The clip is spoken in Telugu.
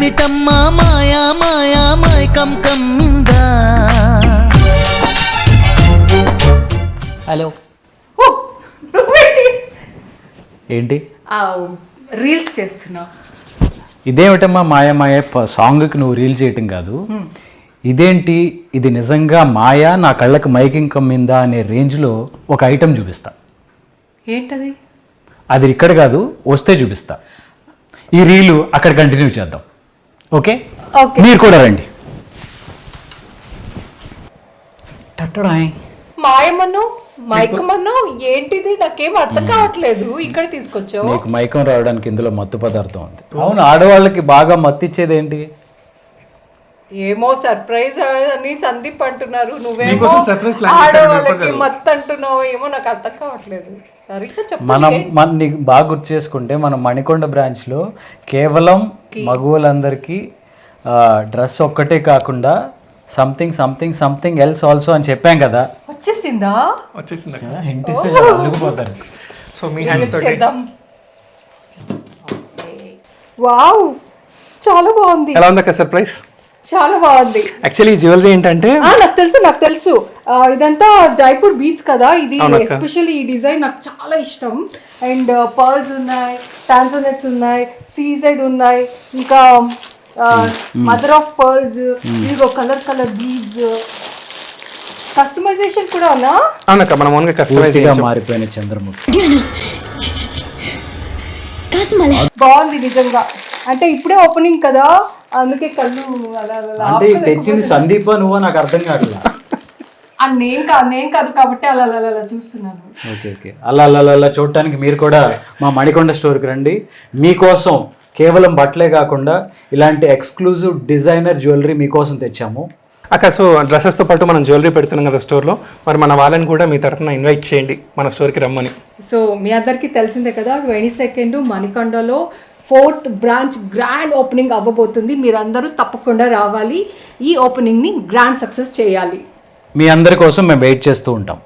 ఏమిటమ్మా మాయా మాయా మైకం కమ్మిందా. హలో ఏంటి రీల్స్ చేస్తున్నా? ఇదేమిటమ్మా మాయా మాయ సాంగ్కి నువ్వు రీల్ చేయటం కాదు, ఇదేంటి ఇది నిజంగా మాయా నా కళ్ళకి మైకింగ్ కమ్మిందా అనే రేంజ్లో ఒక ఐటెం చూపిస్తా. ఏంటది? అది ఇక్కడ కాదు, వస్తే చూపిస్తా. ఈ రీలు అక్కడ కంటిన్యూ చేద్దాం. ఓకే, మీరు కూడా రండి. మాయమను మైకమను ఏంటిది నాకేం అర్థం కావట్లేదు. ఇక్కడ తీసుకొచ్చావు. నీకు మైకం రావడానికి ఇందులో మత్తు పదార్థం ఉంది. అవును, ఆడవాళ్ళకి బాగా మత్తు ఇచ్చేది ఏంటి? ఏమో సర్ప్రైజ్ అని సందీప్ అంటున్నారు, నువ్వేమో ఆడవాళ్ళకి మత్తు అంటున్నావు. ఏమో నాకు అర్థం కావట్లేదు. సరిగ్గా మనం నీకు బాగా గుర్తు చేసుకుంటే మనం మణికొండ బ్రాంచ్లో కేవలం మగవాళ్ళందరికీ డ్రెస్ ఒక్కటే కాకుండా something something something else also అని చెప్పాం కదా. వచ్చేసిందా? సో మీ హ్యాండ్స్ తోటి వావ్, చాలా బాగుంది. ఎలా ఉంది అక్క సర్ప్రైజ్? చాలా బాగుంది. యాక్చువల్లీ జ్యువెలరీ ఏంటంటే నాకు తెలుసు ఇదంతా జైపూర్ బీచ్ కదా ఇది. ఎస్పెషల్లీ ఈ డిజైన్ నాకు చాలా ఇష్టం. అండ్ పర్ల్స్ ఉన్నాయి, టాన్సనెట్స్ ఉన్నాయి, సీజెడ్ ఉన్నాయి, ఇంకా మదర్ ఆఫ్ పర్ల్స్, ఇదిగో కలర్ బీడ్స్, కస్టమైజేషన్ కూడా ఉన్నా. అవునక్క, మనం ఓన్గా కస్టమైజ్ మారిపోయిన చంద్రముఖి బాగుంది నిజంగా. అంటే ఇప్పుడే ఓపెనింగ్ కదా, అందుకే కళ్ళు అలా అంటే తెచ్చింది సందీప్ నువ్వు నాకు అర్థం కావట్లా. నేను కాదు కాబట్టి అలా చూస్తున్నాను. ఓకే అలా చూడటానికి మీరు కూడా మా మణికొండ స్టోర్కి రండి. మీకోసం కేవలం బట్టలే కాకుండా ఇలాంటి ఎక్స్క్లూజివ్ డిజైనర్ జ్యువెలరీ మీకోసం తెచ్చాము. అక్క, సో డ్రెస్సెస్తో పాటు మనం జ్యువెలరీ పెడుతున్నాం కదా స్టోర్లో, మరి మన వాళ్ళని కూడా మీ తరఫున ఇన్వైట్ చేయండి మన స్టోర్కి రమ్మని. సో మీ అందరికీ తెలిసిందే కదా, 22nd మణికొండలో 4th branch grand opening అవ్వబోతుంది. మీరందరూ తప్పకుండా రావాలి, ఈ ఓపెనింగ్ని గ్రాండ్ సక్సెస్ చేయాలి. మీ అందరి కోసం మేము వెయిట్ చేస్తూ ఉంటాం.